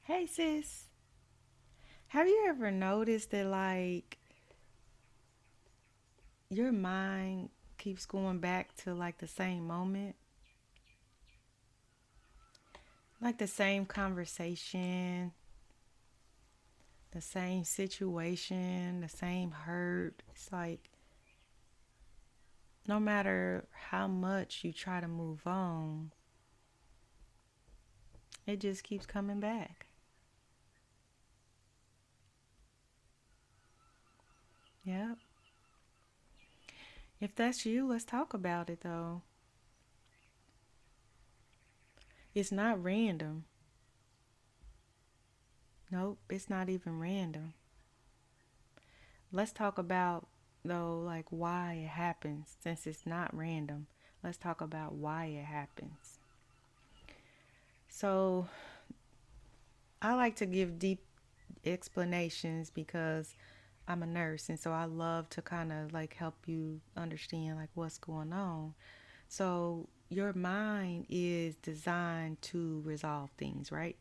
Hey sis, have you ever noticed that your mind keeps going back to the same moment? Like the same conversation, the same situation, the same hurt. It's like no matter how much you try to move on, it just keeps coming back. Yep. If that's you, let's talk about it though. It's not random. Nope, it's not even random. Let's talk about though why it happens since it's not random. Let's talk about why it happens. So, I like to give deep explanations because I'm a nurse and so I love to kind of help you understand what's going on. So, your mind is designed to resolve things, right?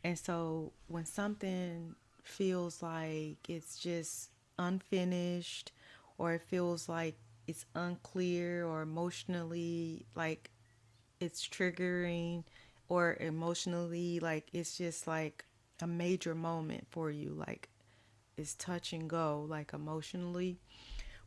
And so when something feels like it's just unfinished, or it feels like it's unclear, or emotionally it's triggering, or emotionally it's just a major moment for you, it's touch and go, emotionally,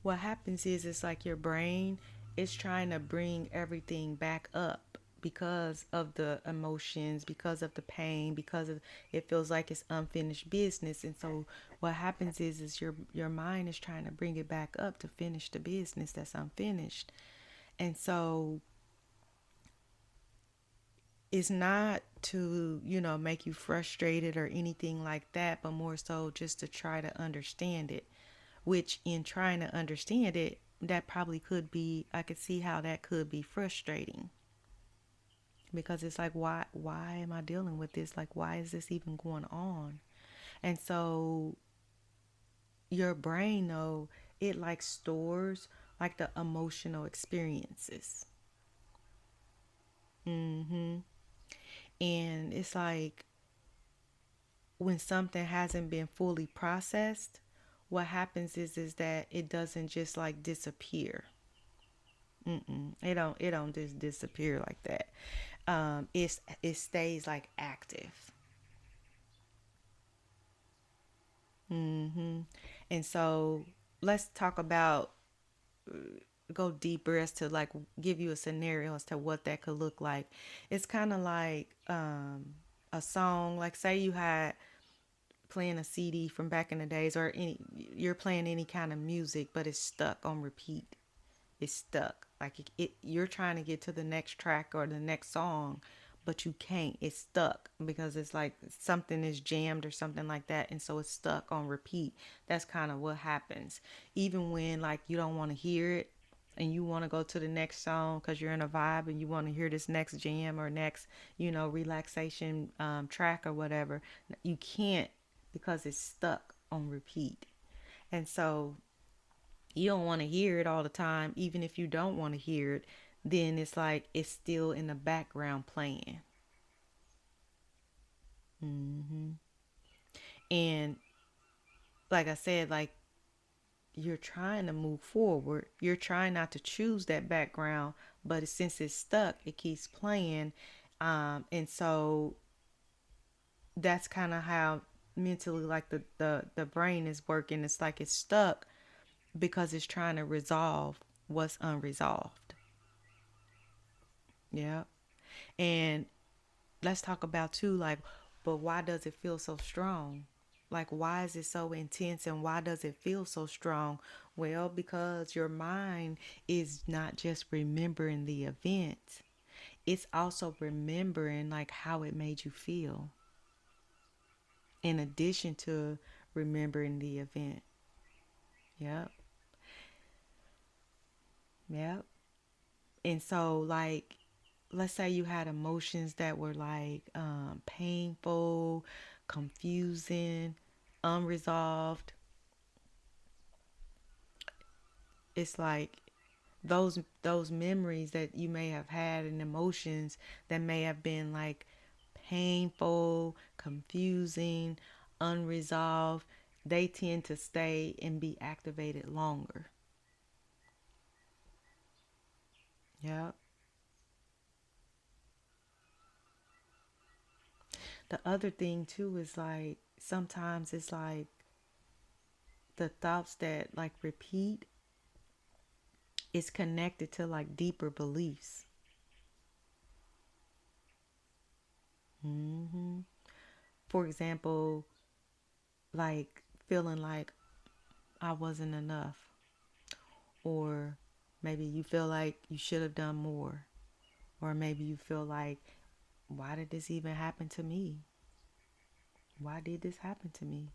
what happens is it's like your brain is trying to bring everything back up because of the emotions, because of the pain, because of it feels like it's unfinished business. And so what happens is your mind is trying to bring it back up to finish the business that's unfinished. And so it's not to, make you frustrated or anything like that, but more so just to try to understand it, which in trying to understand it, that probably could be, I could see how that could be frustrating because it's like, why am I dealing with this? Like, why is this even going on? And so your brain, though, it stores the emotional experiences. Mm-hmm. And it's like when something hasn't been fully processed, what happens is that it doesn't just disappear. It don't just disappear like that. It stays active. Hmm. And so let's talk about, go deeper as to give you a scenario as to what that could look like. It's kind of like a song. Like say you had playing a CD from back in the days, or you're playing any kind of music, but it's stuck on repeat. It's stuck. You're trying to get to the next track or the next song, but you can't. It's stuck because it's like something is jammed or something like that, and so it's stuck on repeat. That's kind of what happens. Even when you don't want to hear it and you want to go to the next song because you're in a vibe and you want to hear this next jam or next, relaxation track or whatever, you can't because it's stuck on repeat. And so you don't want to hear it all the time. Even if you don't want to hear it, then it's like it's still in the background playing. Hmm. And like I said, you're trying to move forward, you're trying not to choose that background, but since it's stuck, it keeps playing. And so that's kind of how mentally the brain is working. It's like it's stuck because it's trying to resolve what's unresolved. Yeah. And let's talk about too, but why does it feel so strong? Like, why is it so intense and why does it feel so strong? Well, because your mind is not just remembering the event, it's also remembering how it made you feel in addition to remembering the event. Yep. Yep. And so let's say you had emotions that were painful, confusing, unresolved. It's like those memories that you may have had and emotions that may have been painful, confusing, unresolved, they tend to stay and be activated longer. Yep. The other thing too is like sometimes it's like the thoughts that like repeat is connected to like deeper beliefs. hmm For example, like feeling like I wasn't enough, or maybe you feel like you should have done more, or maybe you feel like, why did this even happen to me? Why did this happen to me?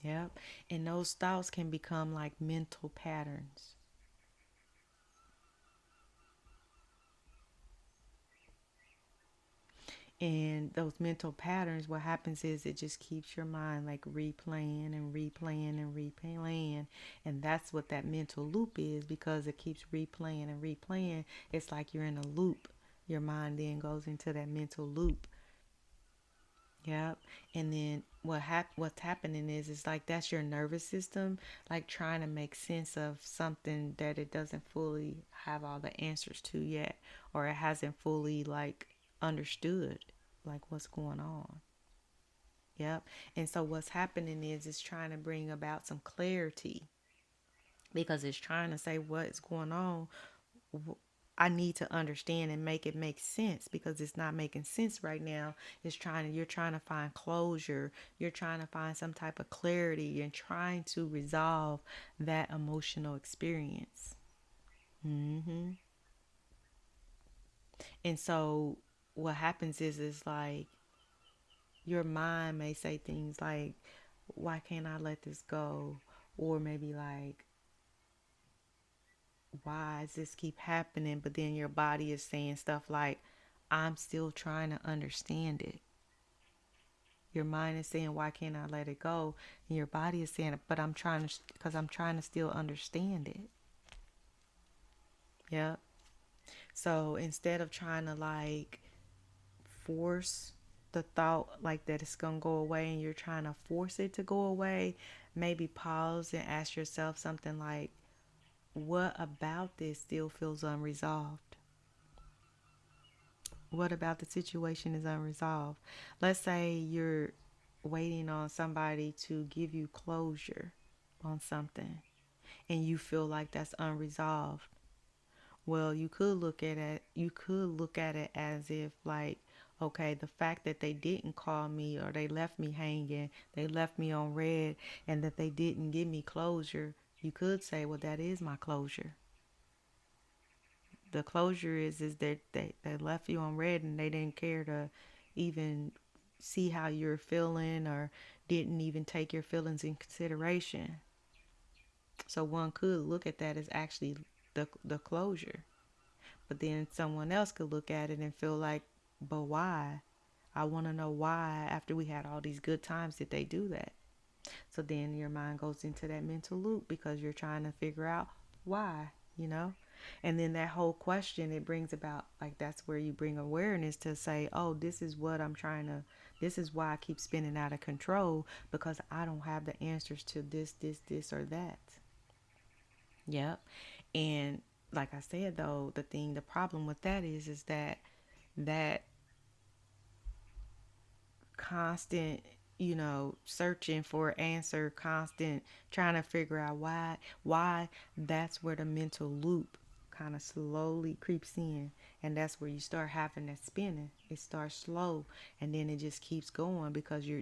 Yep. And those thoughts can become like mental patterns. And those mental patterns, what happens is it just keeps your mind like replaying and replaying and replaying. And that's what that mental loop is, because it keeps replaying and replaying. It's like you're in a loop. Your mind then goes into that mental loop. Yep. And then what's happening is it's like that's your nervous system like trying to make sense of something that it doesn't fully have all the answers to yet, or it hasn't fully like understood like what's going on. Yep. And so what's happening is it's trying to bring about some clarity, because it's trying to say what's going on. I need to understand and make it make sense, because it's not making sense right now. You're trying to find closure. You're trying to find some type of clarity. You're trying to resolve that emotional experience. hmm And so what happens is like your mind may say things like, why can't I let this go? Or maybe like, why does this keep happening? But then your body is saying stuff like, I'm still trying to understand it. Your mind is saying, why can't I let it go? And your body is saying, but I'm trying to, because I'm trying to still understand it. Yeah. So instead of trying to like force the thought like that it's going to go away and you're trying to force it to go away, maybe pause and ask yourself something like, what about this still feels unresolved? What about the situation is unresolved? Let's say you're waiting on somebody to give you closure on something and you feel like that's unresolved. Well, you could look at it as if like, okay, the fact that they didn't call me or they left me hanging, they left me on red, and that they didn't give me closure, you could say, well, that is my closure. The closure is that they left you on red and they didn't care to even see how you're feeling, or didn't even take your feelings in consideration. So one could look at that as actually the closure. But then someone else could look at it and feel like, but why? I want to know why after we had all these good times did they do that? So then your mind goes into that mental loop because you're trying to figure out why, you know? And then that whole question, it brings about, like, that's where you bring awareness to say, oh, this is what I'm trying to, this is why I keep spinning out of control, because I don't have the answers to this, or that. Yep. And like I said, though, the problem with that is that that constant, searching for answer, constant trying to figure out why, that's where the mental loop kind of slowly creeps in, and that's where you start having that spinning. It starts slow and then it just keeps going, because you're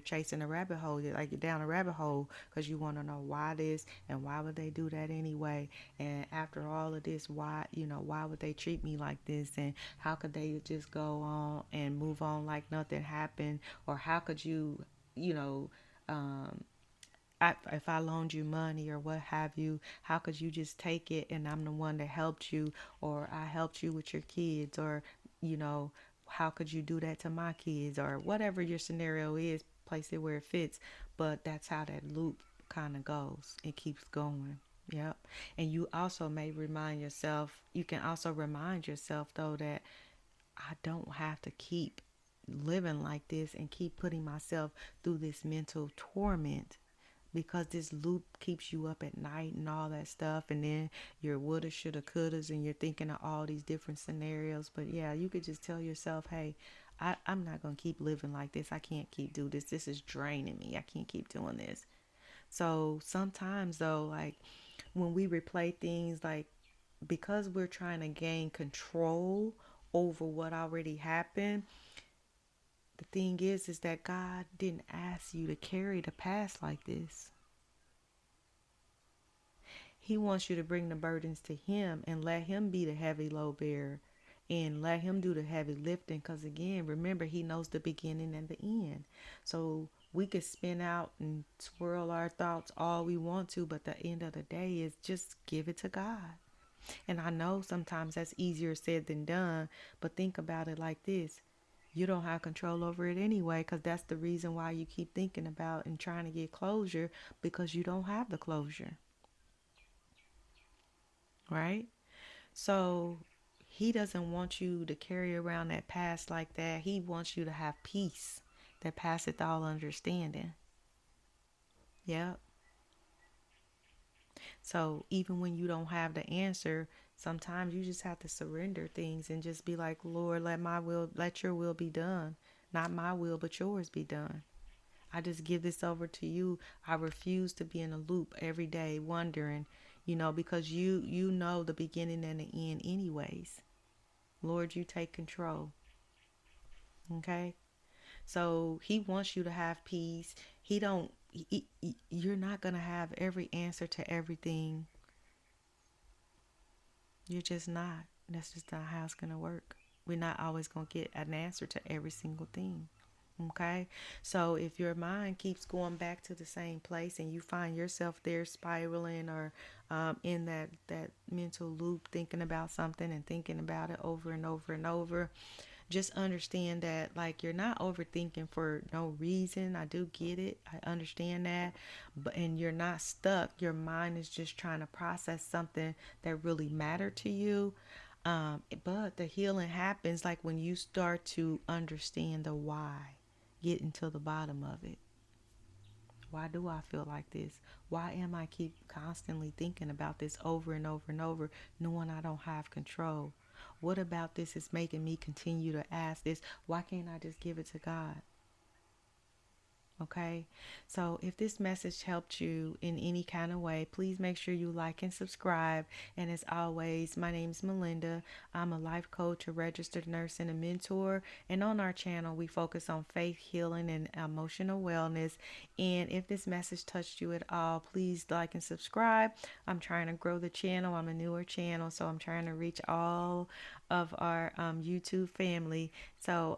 chasing a rabbit hole. You're like, you're down a rabbit hole because you want to know why this, and why would they do that anyway, and after all of this, why would they treat me like this, and how could they just go on and move on like nothing happened, or how could you, you know um if I loaned you money or what have you, how could you just take it and I'm the one that helped you, or I helped you with your kids, or, you know, how could you do that to my kids, or whatever your scenario is, place it where it fits. But that's how that loop kind of goes. It keeps going. Yep. And you can also remind yourself, though, that I don't have to keep living like this and keep putting myself through this mental torment, because this loop keeps you up at night and all that stuff, and then your woulda shoulda couldas, and you're thinking of all these different scenarios. But yeah, you could just tell yourself, hey, I'm not gonna keep living like this. I can't keep doing this is draining me. I can't keep doing this. So sometimes though, like when we replay things, like because we're trying to gain control over what already happened, the thing is that God didn't ask you to carry the past like this. He wants you to bring the burdens to Him and let Him be the heavy load bearer and let Him do the heavy lifting. Because again, remember, He knows the beginning and the end. So we could spin out and swirl our thoughts all we want to, but the end of the day is just give it to God. And I know sometimes that's easier said than done, but think about it like this. You don't have control over it anyway, because that's the reason why you keep thinking about and trying to get closure, because you don't have the closure, right? So He doesn't want you to carry around that past like that. He wants you to have peace that passeth all understanding. Yep. So even when you don't have the answer, sometimes you just have to surrender things and just be like, Lord, let your will be done. Not my will, but yours be done. I just give this over to you. I refuse to be in a loop every day wondering, because you know the beginning and the end anyways. Lord, you take control. Okay? So He wants you to have peace. He don't you're not going to have every answer to everything. You're just not. That's just not how it's going to work. We're not always going to get an answer to every single thing. Okay? So if your mind keeps going back to the same place and you find yourself there spiraling, or in that mental loop, thinking about something and thinking about it over and over and over, just understand that, like, you're not overthinking for no reason. I do get it. I understand that. But and you're not stuck. Your mind is just trying to process something that really mattered to you. But the healing happens like when you start to understand the why, getting to the bottom of it. Why do I feel like this? Why am I keep constantly thinking about this over and over and over, knowing I don't have control? What about this is making me continue to ask this? Why can't I just give it to God? Okay, so if this message helped you in any kind of way, please make sure you like and subscribe. And as always, my name is Melinda. I'm a life coach, a registered nurse, and a mentor. And on our channel, we focus on faith, healing, and emotional wellness. And if this message touched you at all, please like and subscribe. I'm trying to grow the channel. I'm a newer channel, so I'm trying to reach all of our YouTube family. So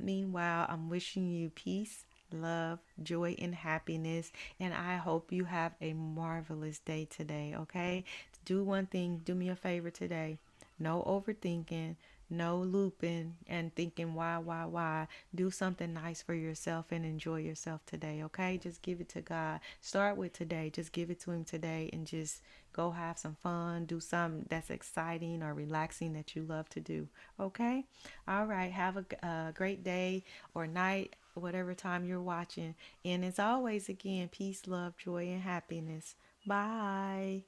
meanwhile, I'm wishing you peace, love, joy, and happiness. And I hope you have a marvelous day today, okay? Do one thing, do me a favor today. No overthinking, no looping and thinking why. Do something nice for yourself and enjoy yourself today, okay? Just give it to God. Start with today. Just give it to Him today and just go have some fun. Do something that's exciting or relaxing that you love to do, okay? All right. Have a great day or night, whatever time you're watching. And as always, again, peace, love, joy, and happiness. Bye.